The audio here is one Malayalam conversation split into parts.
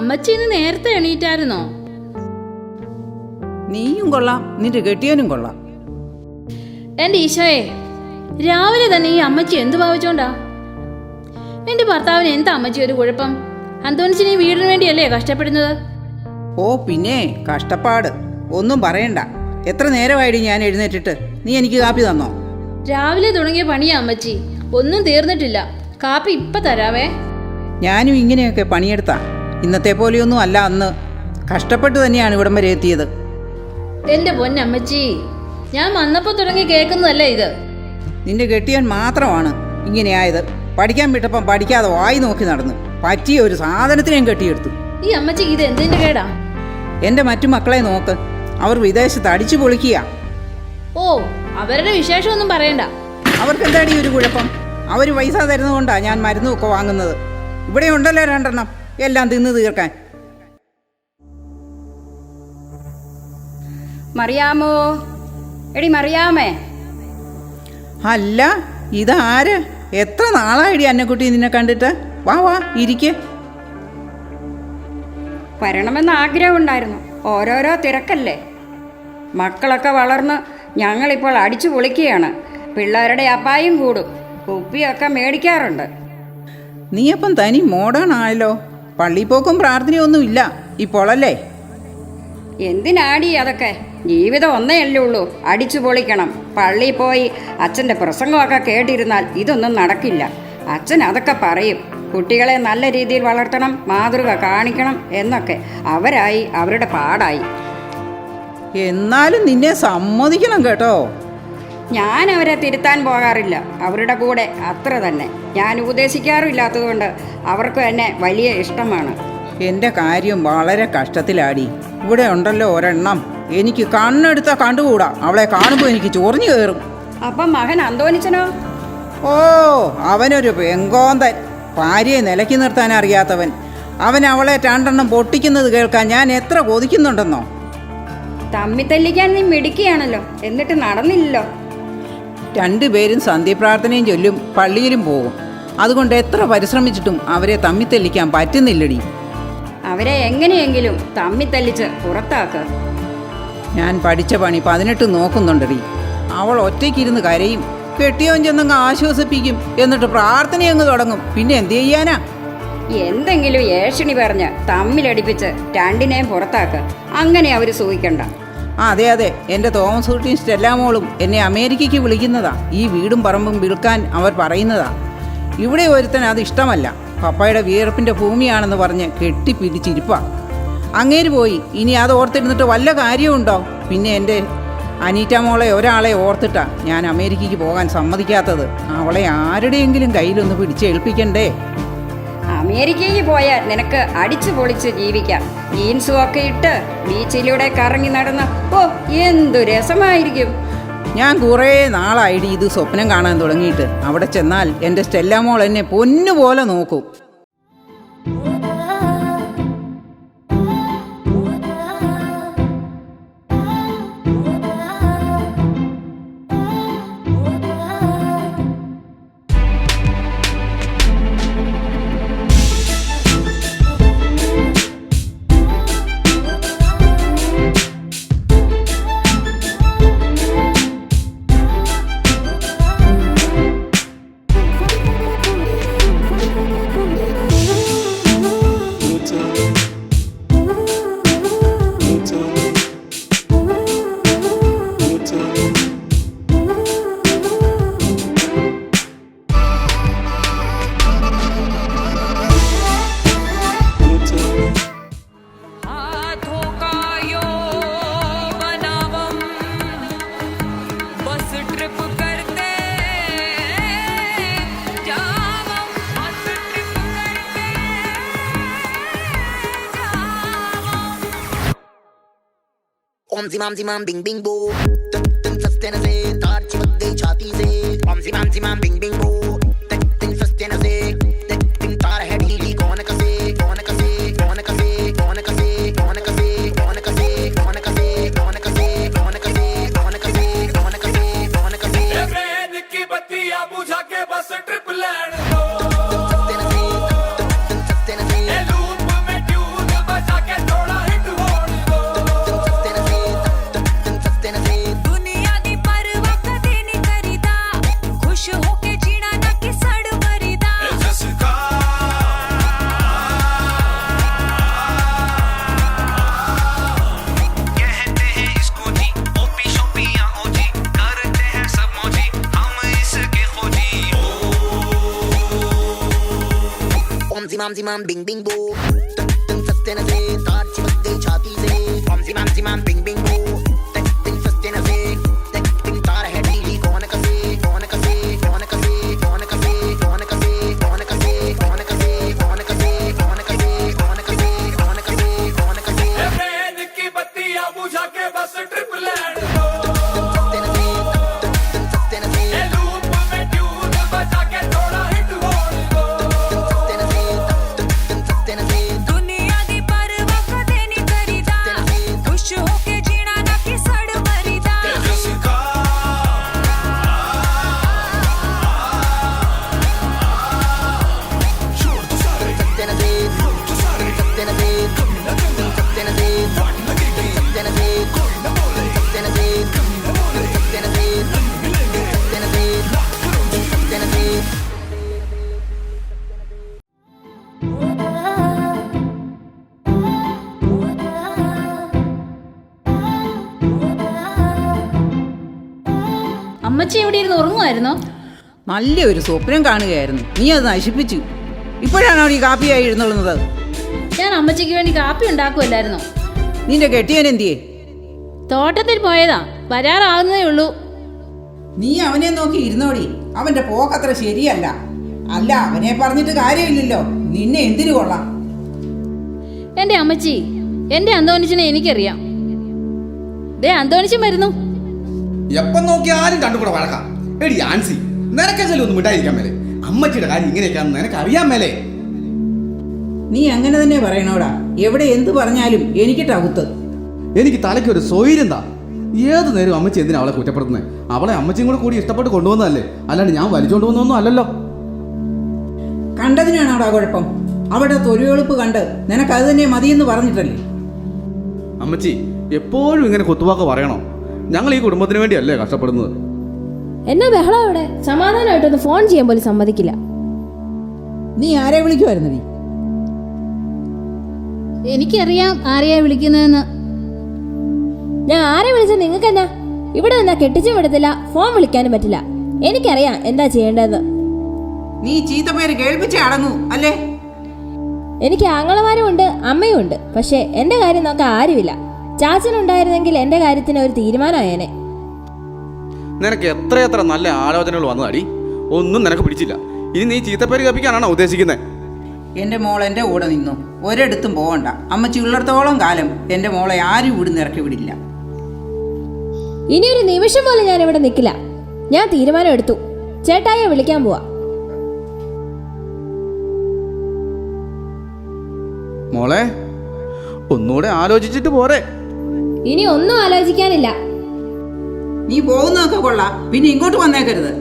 അമ്മച്ചി ഇന്ന് നേരത്തെ എണീറ്റായിരുന്നോ? നീയും കൊള്ളാം, നിന്റെ കെട്ടിയനും കൊള്ളാം. എന്റെ ഈശോയെ, രാവിലെ തന്നെ ഈ അമ്മച്ചി എന്ത് ഭാവിച്ചോണ്ടാ? എന്റെ ഭർത്താവിന് എന്താ അമ്മച്ചി ഒരു കുഴപ്പം? അന്തോണിച്ചിന് ഈ വീടിന് വേണ്ടിയല്ലേ കഷ്ടപ്പെടുന്നത്? ഓ പിന്നെ കഷ്ടപ്പാട് ഒന്നും പറയണ്ട. എത്ര നേരമായിട്ട് ഞാൻ എഴുന്നേറ്റിട്ട്? നീ എനിക്ക് കാപ്പി തന്നോ? രാവിലെ തുടങ്ങിയ പണിയാ അമ്മച്ചി, ഒന്നും തീർന്നിട്ടില്ല. കാപ്പി ഇപ്പൊ തരാവേ. ഞാനും ഇങ്ങനെയൊക്കെ പണിയെടുത്താ. ഇന്നത്തെ പോലെയൊന്നും അല്ല അന്ന്. കഷ്ടപ്പെട്ട് തന്നെയാണ് ഇവിടം വരെ എത്തിയത്. എന്റെ പൊന്നമ്മച്ചി, ഞാൻ വന്നപ്പോ തുടങ്ങി കേൾക്കുന്നതല്ലേ ഇത്? നിന്റെ കെട്ടിയൻ മാത്രമാണ് ഇങ്ങനെയായത്. പഠിക്കാൻ വിട്ടപ്പം പഠിക്കാതെ വായി നോക്കി നടന്നു. പറ്റിയ ഒരു സാധനത്തിനെയും കെട്ടിയെടുത്തു. ഈ അമ്മച്ചിക്ക് ഇത് എന്തിന്റെ കേടാ? എൻ്റെ മറ്റു മക്കളെ നോക്ക്, അവർ വിദേശത്ത് അടിച്ചു പൊളിക്കുക. ഓ, അവരുടെ വിശേഷമൊന്നും പറയണ്ട. അവർക്ക് എന്താടി ഒരു കുഴപ്പം? അവർ പൈസ തരുന്നതുകൊണ്ടാ ഞാൻ മരുന്നൊക്കെ വാങ്ങുന്നത്. ഇവിടെ ഉണ്ടല്ലോ 2 എല്ലാം തിന്ന് തീർക്കാൻ. മറിയാമോ, എടി മറിയാമേ. അല്ല, ഇതാര്? എത്ര നാളായിടി അന്നക്കുട്ടി നിന്നെ കണ്ടിട്ട്? വാ വാ ഇരിക്കേ. വരണമെന്ന് ആഗ്രഹമുണ്ടായിരുന്നു, ഓരോരോ തിരക്കല്ലേ. മക്കളൊക്കെ വളർന്ന് ഞങ്ങളിപ്പോൾ അടിച്ചു പൊളിക്കുകയാണ്. പിള്ളേരുടെ അപ്പായും കൂടും, കുപ്പിയൊക്കെ മേടിക്കാറുണ്ട്. നീയപ്പം തനി മോഡേൺ ആയല്ലോ. പള്ളിപ്പോക്കും പ്രാർത്ഥനയൊന്നും ഇല്ല ഇപ്പോഴല്ലേ? എന്തിനാടി അതൊക്കെ? ജീവിതം ഒന്നേയല്ലേ ഉള്ളൂ, അടിച്ചു പൊളിക്കണം. പള്ളിയിൽ പോയി അച്ഛൻ്റെ പ്രസംഗമൊക്കെ കേട്ടിരുന്നാൽ ഇതൊന്നും നടക്കില്ല. അച്ഛൻ അതൊക്കെ പറയും, കുട്ടികളെ നല്ല രീതിയിൽ വളർത്തണം, മാതൃക കാണിക്കണം എന്നൊക്കെ. അവരായി അവരുടെ പാടായി. എന്നാലും നിന്നെ സമ്മതിക്കണം കേട്ടോ. ഞാൻ അവരെ തിരുത്താൻ പോകാറില്ല, അവരുടെ കൂടെ അത്ര തന്നെ. ഞാൻ ഉപദേശിക്കാറില്ലാത്തതുകൊണ്ട് അവർക്ക് എന്നെ വലിയ ഇഷ്ടമാണ്. എൻ്റെ കാര്യം വളരെ കഷ്ടത്തിലാടി. ഇവിടെ ഉണ്ടല്ലോ ഒരെണ്ണം, എനിക്ക് കണ്ണെടുത്താൽ കണ്ടുകൂടാ. അവളെ കാണുമ്പോൾ എനിക്ക് ചൊറിഞ്ഞു കയറും. അപ്പം മകൻ അന്തോണിച്ചനോ? ഓ, അവനൊരു പെങ്കോന്തൻ. ഭാര്യയെ നിലയ്ക്ക് നിർത്താൻ അറിയാത്തവൻ. അവൻ അവളെ 2 പൊട്ടിക്കുന്നത് കേൾക്കാൻ ഞാൻ എത്ര കൊതിക്കുന്നുണ്ടെന്നോ. തമ്മി തല്ലിക്കാൻ നീ മിടുക്കിയാണല്ലോ, എന്നിട്ട് നടന്നില്ലല്ലോ. 2 പേരും സന്ധ്യപ്രാർത്ഥനയും ചൊല്ലും, പള്ളിയിലും പോകും. അതുകൊണ്ട് എത്ര പരിശ്രമിച്ചിട്ടും അവരെ തമ്മിത്തെല്ലിക്കാൻ പറ്റുന്നില്ലടി. അവരെ എങ്ങനെയെങ്കിലും തമ്മി തല്ലിച്ച് പുറത്താക്ക്. ഞാൻ പഠിച്ച പണി 18 നോക്കുന്നുണ്ടടി. അവൾ ഒറ്റയ്ക്കിരുന്ന് കരയും, കെട്ടിയവൻ ചെന്നങ്ങ് ആശ്വസിപ്പിക്കും, എന്നിട്ട് പ്രാർത്ഥനയങ്ങ് തുടങ്ങും. പിന്നെ എന്ത് ചെയ്യാനാ? എന്തെങ്കിലും ഏഷണി പറഞ്ഞ് തമ്മിലടിപ്പിച്ച് 2 പുറത്താക്ക്. അങ്ങനെ അവർ സൂഹിക്കണ്ട. അതെ അതെ, എൻ്റെ തോമസ് കുട്ടിയും സ്റ്റെല്ലാമോളും എന്നെ അമേരിക്കയ്ക്ക് വിളിക്കുന്നതാ. ഈ വീടും പറമ്പും വിൽക്കാൻ അവർ പറയുന്നതാ. ഇവിടെ ഒരുത്തൻ അത് ഇഷ്ടമല്ല. പപ്പായുടെ വിയർപ്പിൻ്റെ ഭൂമിയാണെന്ന് പറഞ്ഞ് കെട്ടിപ്പിടിച്ചിരിപ്പാ. അങ്ങേര് പോയി. ഇനി അത് ഓർത്തിരുന്നിട്ട് വല്ല കാര്യമുണ്ടോ? പിന്നെ എൻ്റെ അനീറ്റ മോളെ ഒരാളെ ഓർത്തിട്ടാ ഞാൻ അമേരിക്കയ്ക്ക് പോകാൻ സമ്മതിക്കാത്തത്. അവളെ ആരുടെയെങ്കിലും കയ്യിലൊന്ന് പിടിച്ചേൽപ്പിക്കണ്ടേ? അമേരിക്കയിൽ പോയാൽ നിനക്ക് അടിച്ചു പൊളിച്ച് ജീവിക്കാം. ജീൻസും ഒക്കെ ഇട്ട് ബീച്ചിലൂടെ കറങ്ങി നടന്ന് ഓ എന്തു രസമായിരിക്കും. ഞാൻ കുറേ നാളായിട്ട് ഇത് സ്വപ്നം കാണാൻ തുടങ്ങിയിട്ട്. അവിടെ ചെന്നാൽ എൻ്റെ സ്റ്റെല്ലാമോൾ എന്നെ പൊന്നുപോലെ നോക്കും. Om zimam zimam bing bing boo, tin sastena se taar chimak gayi chhati se. Om zimam zimam bing bing boo, tin sastena se tin taar hai dhili kaun kase kaun kase kaun kase kaun kase kaun kase kaun kase kaun kase kaun kase kaun kase kaun kase kaun kase kaun kase train ki battiyan bujha ke bas trip land do. Tin sastena se loop mein tune zimam zimam bing bing boo. Tin saste na se taar chimak gayi chhati se. Bam zimam zimam bing bing boo. Tin saste na se tin taar hai dili kaun kase kaun kase kaun kase kaun kase kaun kase kaun kase kaun kase kaun kase kaun kase kaun kase kaun kase kaun kase. Train की बत्तियां बुझा के बस ट्रिप लैंड दो ये लूप में ट्यून बजा के थोड़ा हिट होने दो दुनिया दी परवाह कदे नहीं करीदा खुश होके जीना ना कि सड़ मरीदा जिसका छोड़ तो सारे तो सारे कभी ना गंदा वाट लगेगी कोई ना बोले कभी ना बोले नहीं मिलेंगे लाख करोगे അമ്മച്ചി ഇവിടെ ഇരുന്ന് ഉറങ്ങുമായിരുന്നോ? നല്ലൊരു സ്വപ്നം കാണുകയായിരുന്നു, നീ അത് നശിപ്പിച്ചു. ഇപ്പോഴാണോ ഈ കാപ്പിയായി എഴുന്നള്ളുന്നത്? ഞാൻ അമ്മച്ചിക്ക് വേണ്ടി കാപ്പി ഉണ്ടാക്കുമല്ലായിരുന്നോ? നിന്റെ കെട്ടിയൻ എന്തിയേ? തോട്ടത്തിൽ പോയതാ, വരാറാകുന്നതേ ഉള്ളൂ. നീ അവനെ നോക്കി ഇരുന്നോടി, അവന്റെ പോക്കത്ര ശരിയല്ല. അല്ല, അവനെ പറഞ്ഞിട്ട് കാര്യമില്ലല്ലോ, നിന്നെ എന്തിനു കൊള്ളാം? എൻ്റെ അമ്മച്ചി, എൻ്റെ അന്തോണിച്ചിനെ എനിക്കറിയാം. ദേ അന്തോണിച്ചും വരുന്നു. എപ്പം നോക്കിയാലും കണ്ടുകൂടെ വഴക്കാം. എടി ആൻസി, നിനക്കെങ്കിലും ഒന്നും മിണ്ടായിരിക്കാൻ മേലെ. അമ്മച്ചിയുടെ കാര്യം ഇങ്ങനെയൊക്കെയാണെന്ന് നിനക്ക് അറിയാൻ മേലെ. നീ അങ്ങനെ തന്നെ പറയണോടാ, എവിടെ എന്ത് പറഞ്ഞാലും എനിക്ക് ടകുത്ത്. എനിക്ക് തലയ്ക്കൊരു സ്വൈര്യന്താ. ഏത് നേരം അമ്മച്ചി എന്തിനാ അവളെ കുറ്റപ്പെടുത്തുന്നത്? അവളെ അമ്മച്ചിയും കൂടി ഇഷ്ടപ്പെട്ട് കൊണ്ടുവന്നതല്ലേ, അല്ലാണ്ട് ഞാൻ വലിച്ചോണ്ട് വന്നൊന്നും അല്ലല്ലോ. കണ്ടതിനാണോടാ കുഴപ്പം? അവിടെ തൊഴിലെളുപ്പ് കണ്ട് നിനക്കത് തന്നെ മതിയെന്ന് പറഞ്ഞിട്ടല്ലേ? അമ്മച്ചി എപ്പോഴും ഇങ്ങനെ കുത്തുവാക്ക് പറയണോ? ഞങ്ങൾ ഈ കുടുംബത്തിന് വേണ്ടിയല്ലേ കഷ്ടപ്പെടുന്നത്. എന്നാ ബഹളം അവിടെ? സമാധാനമായിട്ടൊന്ന് ഫോൺ ചെയ്യാൻ പോലും സമ്മതിക്കില്ല. നീ ആരെ വിളിക്കുമായിരുന്നടി? എനിക്കറിയാം ആരെയാ വിളിക്കുന്നതെന്ന്. ഞാൻ ആരെ വിളിച്ചാൽ നിങ്ങൾക്ക് എന്നാ? ഇവിടെ നിന്നാ കെട്ടിച്ചും വിടത്തില്ല, ഫോൺ വിളിക്കാനും പറ്റില്ല. എനിക്കറിയാം എന്താ ചെയ്യേണ്ടതെന്ന്. നീ ചീത്തപ്പേര് കേൾപ്പിച്ചേ അടങ്ങൂ അല്ലേ? എനിക്ക് ആങ്ങളമാരും ഉണ്ട്, അമ്മയും ഉണ്ട്. പക്ഷെ എന്റെ കാര്യം നോക്കാൻ ആരുമില്ല. ചാച്ചനുണ്ടായിരുന്നെങ്കിൽ എന്റെ കാര്യത്തിന് ഒരു തീരുമാനമായേനെ. നിനക്ക് എത്രയെത്ര നല്ല ആലോചനകൾ വന്നതാടി, ഒന്നും നിനക്ക് പിടിച്ചില്ല. ഇനി നീ ചീത്തപ്പേര് കപ്പിക്കാനാണോ ഉദ്ദേശിക്കുന്നത്? എൻ്റെ മോൾ എൻ്റെ കൂടെ നിന്നു, ഒരിടത്തും പോകണ്ട. അമ്മച്ചി ഉള്ളിടത്തോളം കാലം എൻ്റെ മോളെ ആരും ഇവിടുന്ന് ഇറക്കി വിടില്ല. ഇനി ഒരു നിമിഷം പോലും ഞാൻ ഇവിടെ നിൽക്കില്ല. ഞാൻ തീരുമാനം എടുത്തു. ചേട്ടായെ വിളിക്കാൻ പോവാ. മോളെ, ഒന്നുകൂടെ ആലോചിച്ചിട്ട് പോരെ. ഇനി ഒന്നും ആലോചിക്കാനില്ല. നീ പോകുന്നതൊക്കെ കൊള്ളാം, പിന്നെ ഇങ്ങോട്ട് വന്നേക്കരുത്.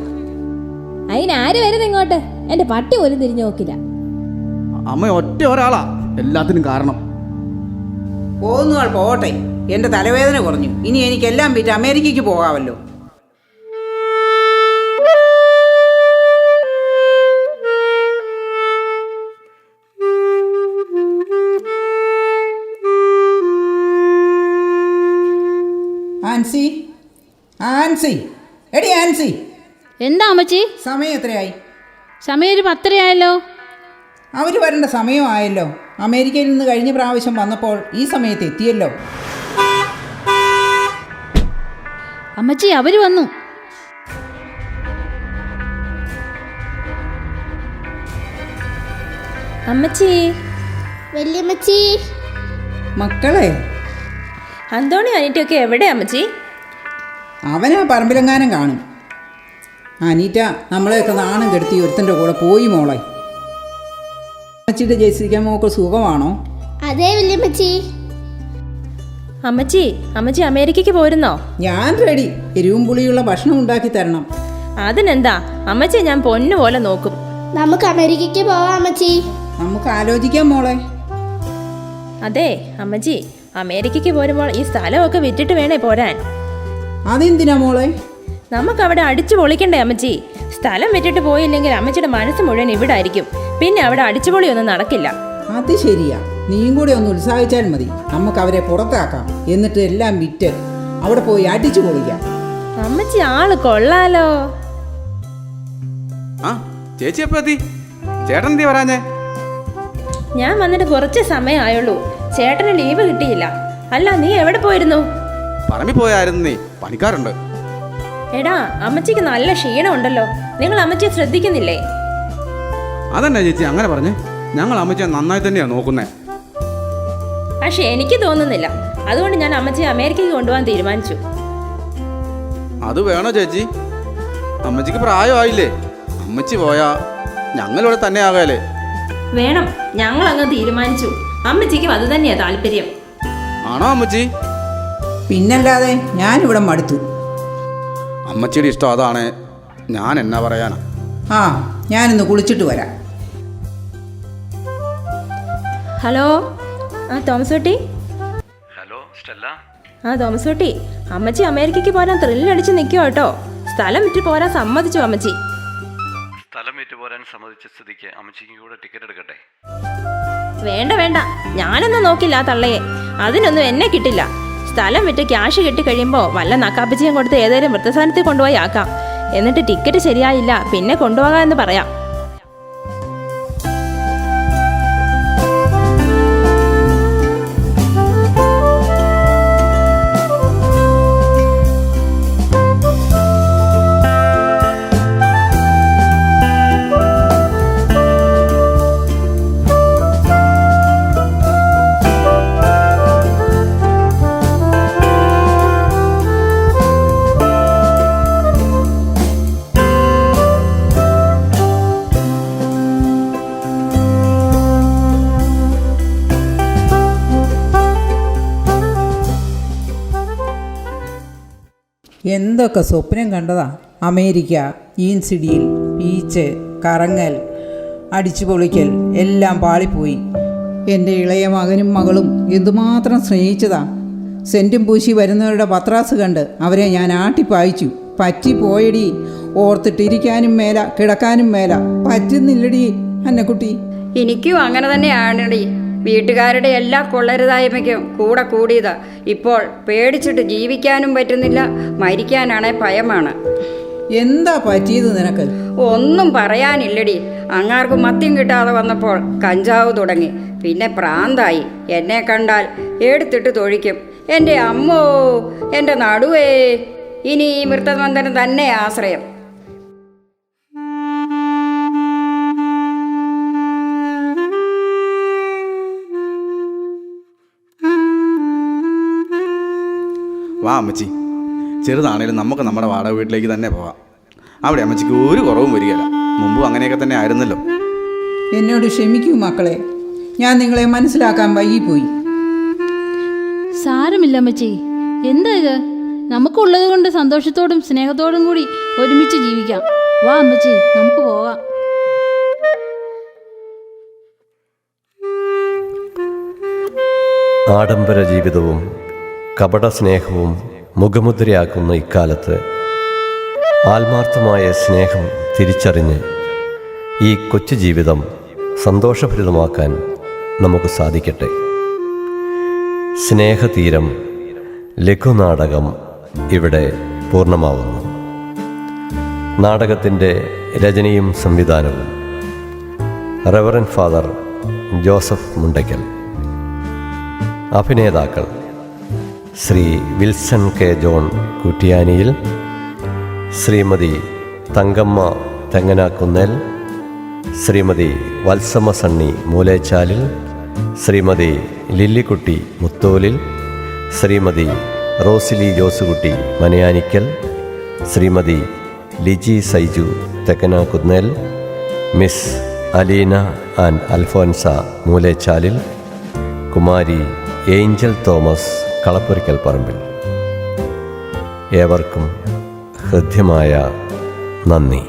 അതിനാര് വരുന്ന ഇങ്ങോട്ട്? എന്റെ പട്ടി പോലും തിരിഞ്ഞു നോക്കില്ല. അമ്മ ഒറ്റ ഒരാളാ എല്ലാത്തിനും കാരണം. പോകുന്നവൾ പോകട്ടെ, എൻ്റെ തലവേദന കുറഞ്ഞു. ഇനി എനിക്കെല്ലാം വിറ്റ് അമേരിക്കയ്ക്ക് പോകാമല്ലോ. ആൻസി, ആൻസി, എടി ആൻസി, എന്താ അമ്മച്ചി? സമയം എത്രയായി? സമയം ഒരു 10:30 അവർ വരേണ്ട സമയമായല്ലോ. അമേരിക്കയിൽ നിന്ന് കഴിഞ്ഞ പ്രാവശ്യം വന്നപ്പോൾ ഈ സമയത്ത് എത്തിയല്ലോ. അമ്മച്ചി, അവര് വന്നു. അമ്മച്ചി, വല്യമ്മച്ചി, മക്കളെ, അന്തോണി അനിറ്റൊക്കെ എവിടെ അമ്മച്ചി? അവനാ പറമ്പിലെങ്ങാനും കാണും. അനീറ്റ നമ്മളെയൊക്കെ നാണം കെടുത്തി ഒരുത്തൻ്റെ കൂടെ പോയി മോളെ. അമ്മച്ചിയുടെ ജയിച്ചിരിക്കാൻ മോക്ക് സുഖമാണോ? അതെ വല്യമ്മച്ചി. അമ്മച്ചി, അമ്മച്ചി അമേരിക്കയ്ക്ക് പോരുന്നോ? ഞാൻ റെഡി. എരിവും പുളിയുള്ള ഭക്ഷണം ഉണ്ടാക്കി തരണം. അതിനെന്താ അമ്മച്ചി, ഞാൻ പൊന്നു പോലെ നോക്കും. നമുക്ക് അമേരിക്കയ്ക്ക് പോവാം അമ്മച്ചി. നമുക്ക് ആലോചിക്കാം മോളെ. അതെ അമ്മച്ചി, അമേരിക്കയ്ക്ക് പോരുമ്പോൾ ഈ സ്ഥലമൊക്കെ വിറ്റിട്ട് വേണേ പോരാൻ. അതെന്തിനാ മോളെ? നമുക്കവിടെ അടിച്ചു പൊളിക്കണ്ടേ അമ്മച്ചി? സ്ഥലം വിറ്റിട്ട് പോയില്ലെങ്കിൽ അമ്മച്ചിയുടെ മനസ്സ് മുഴുവൻ ഇവിടെ ആയിരിക്കും. പിന്നെ അവിടെ അടിച്ചുപൊളിയൊന്നും നടക്കില്ല. അത് ശരിയാ, നീയും കൂടെ ഒന്ന് ഉത്സാഹിച്ചാൽ മതി. നമുക്ക് അവരെ പുറത്താക്കാം, എന്നിട്ട് എല്ലാം വിറ്റ് അവിടെ പോയി അടിച്ചു പൊളിക്കാം. അമ്മച്ചി ആള് കൊള്ളാലോ. ആ ചേച്ചി എപ്പോ എത്തി? ചേട്ടൻ എന്തി വരാഞ്ഞേ? ഞാൻ വന്നിട്ട് കുറച്ച് സമയമായുള്ളൂ. ചേട്ടന് ലീവ് കിട്ടിയില്ല. അല്ല, നീ എവിടെ പോയിരുന്നു? പറമ്പി പോയായിരുന്നു നീ, പണിക്കാരുണ്ട്. എടാ, അമ്മച്ചിക്ക് നല്ല ക്ഷീണമുണ്ടല്ലോ. നിങ്ങൾ അമ്മച്ചിയെ ശ്രദ്ധിക്കുന്നില്ലേ? അതെന്നാ ചേച്ചി അങ്ങനെ പറഞ്ഞേ? ഞങ്ങൾ അമ്മച്ചിയെ നന്നായി തന്നെയാണ് നോക്കുന്നേ. പക്ഷെ എനിക്ക് തോന്നുന്നില്ല. അതുകൊണ്ട് ഞാൻ അമ്മച്ചിയെ അമേരിക്കയ്ക്ക് കൊണ്ടുപോകാൻ തീരുമാനിച്ചു. അത് വേണോ ചേച്ചി? അമ്മച്ചിക്ക് പ്രായമായില്ലേ? അമ്മച്ചി പോയാ ഞങ്ങളിവിടെ തന്നെ ആകാലേ. വേണം, ഞങ്ങൾ അങ്ങ് തീരുമാനിച്ചു. അമ്മച്ചിക്കും അത് തന്നെയാ താല്പര്യം. ആണോ അമ്മച്ചി? പിന്നല്ലാതെ, ഞാനിവിടെ മടുത്തു. അമ്മച്ചിയുടെ ഇഷ്ടം അതാണ്. ഞാൻ എന്നാ പറയാനാ? ആ, ഞാനിന്ന് കുളിച്ചിട്ട് വരാം. ഹലോ, തോമസ് കുട്ടി. Hello Stella. തോമസ് കുട്ടി, അമ്മച്ചി അമേരിക്കയ്ക്ക് പോരാൻ ത്രില്ലടിച്ച് നിൽക്കുവോ കേട്ടോ. സ്ഥലം വിറ്റ് പോരാൻ സമ്മതിച്ചു അമ്മച്ചി. സ്ഥലം വിറ്റ് പോരാൻ സമ്മതിച്ച സ്ഥിതിക്ക് അമ്മച്ചിക്ക് കൂടെ ടിക്കറ്റ് എടുക്കട്ടെ? വേണ്ട വേണ്ട, ഞാനൊന്നും നോക്കില്ല തള്ളയെ. അതിനൊന്നും എന്നെ കിട്ടില്ല. സ്ഥലം വിറ്റ് ക്യാഷ് കിട്ടി കഴിയുമ്പോൾ വല്ല നക്കാപ്പിച്ചിയും കൊടുത്ത് ഏതെങ്കിലും വൃദ്ധസ്ഥാനത്തിൽ കൊണ്ടുപോയി ആക്കാം. എന്നിട്ട് ടിക്കറ്റ് ശരിയായില്ല പിന്നെ കൊണ്ടുപോകാമെന്ന് പറയാം. എന്തൊക്കെ സ്വപ്നം കണ്ടതാ. അമേരിക്ക, ഈൻസിഡിയിൽ, ബീച്ച്, കറങ്ങൽ, അടിച്ചു പൊളിക്കൽ എല്ലാം പാളിപ്പോയി. എൻ്റെ ഇളയ മകനും മകളും എന്തുമാത്രം സ്നേഹിച്ചതാ. സെൻറ്റും പൂശി വരുന്നവരുടെ പത്രാസ് കണ്ട് അവരെ ഞാൻ ആട്ടിപ്പായിച്ചു. പറ്റിപ്പോയടി. ഓർത്തിട്ടിരിക്കാനും മേല, കിടക്കാനും മേല. പറ്റുന്നില്ലടി അന്നക്കുട്ടി. എനിക്കും അങ്ങനെ തന്നെയാണടി. വീട്ടുകാരുടെ എല്ലാ കൊള്ളരുതായ്മയ്ക്കും കൂടെ കൂടിയതാ. ഇപ്പോൾ പേടിച്ചിട്ട് ജീവിക്കാനും പറ്റുന്നില്ല. മരിക്കാനാണെ ഭയമാണ്. എന്താ പറ്റിയത് നിനക്ക്? ഒന്നും പറയാനില്ലടി. അങ്ങാർക്ക് മദ്യം കിട്ടാതെ വന്നപ്പോൾ കഞ്ചാവ് തുടങ്ങി. പിന്നെ പ്രാന്തായി. എന്നെ കണ്ടാൽ എടുത്തിട്ട് തൊഴിക്കും. എൻ്റെ അമ്മോ, എൻ്റെ നടുവേ. ഇനി ഈ മൃതബന്ധനം തന്നെ ആശ്രയം. വാ അമ്മച്ചി, ചെറുതാണേലും നമുക്ക് നമ്മുടെ വാടക വീട്ടിലേക്ക് തന്നെ പോവാം. അവിടെ അമ്മച്ചിക്ക് ഒരു കുറവും വരികയില്ല. മുമ്പും അങ്ങനെയൊക്കെ തന്നെ ആയിരുന്നല്ലോ. എന്നോട് ക്ഷമിക്കൂ മക്കളെ, ഞാൻ നിങ്ങളെ മനസ്സിലാക്കാൻ വൈകിപ്പോയി. സാരമില്ല അമ്മച്ചി. എന്താ ഇത്? നമുക്കുള്ളത് കൊണ്ട് സന്തോഷത്തോടും സ്നേഹത്തോടും കൂടി ഒരുമിച്ച് ജീവിക്കാം. വാ അമ്മച്ചി, നമുക്ക് പോകാം. ആഡംബര ജീവിതവും കപട സ്നേഹവും മുഖമുദ്രയാക്കുന്ന ഇക്കാലത്ത് ആത്മാർത്ഥമായ സ്നേഹം തിരിച്ചറിഞ്ഞ് ഈ കൊച്ചു ജീവിതം സന്തോഷഭരിതമാക്കാൻ നമുക്ക് സാധിക്കട്ടെ. സ്നേഹതീരം ലഘുനാടകം ഇവിടെ പൂർണ്ണമാവുന്നു. നാടകത്തിൻ്റെ രചനയും സംവിധാനവും റെവറൻ ഫാദർ ജോസഫ് മുണ്ടയ്ക്കൽ. അഭിനേതാക്കൾ Shri Wilson K John Kuttiyaniyil, Shrimati Thankamma Thenganakunnel, Shrimati Valsamma Sunny Moolechalil, Shrimati Lillykutty Mutholil, Shrimati Rosily Josekutty Manayanickal, Shrimati Liji Saiju Thekkanakunnel, miss Aleena and Alphonsa Moolechalil, Kumari Angel Thomas Kalappuraykkal Parambil. ഏവർക്കും ഹൃദ്യമായ നന്ദി.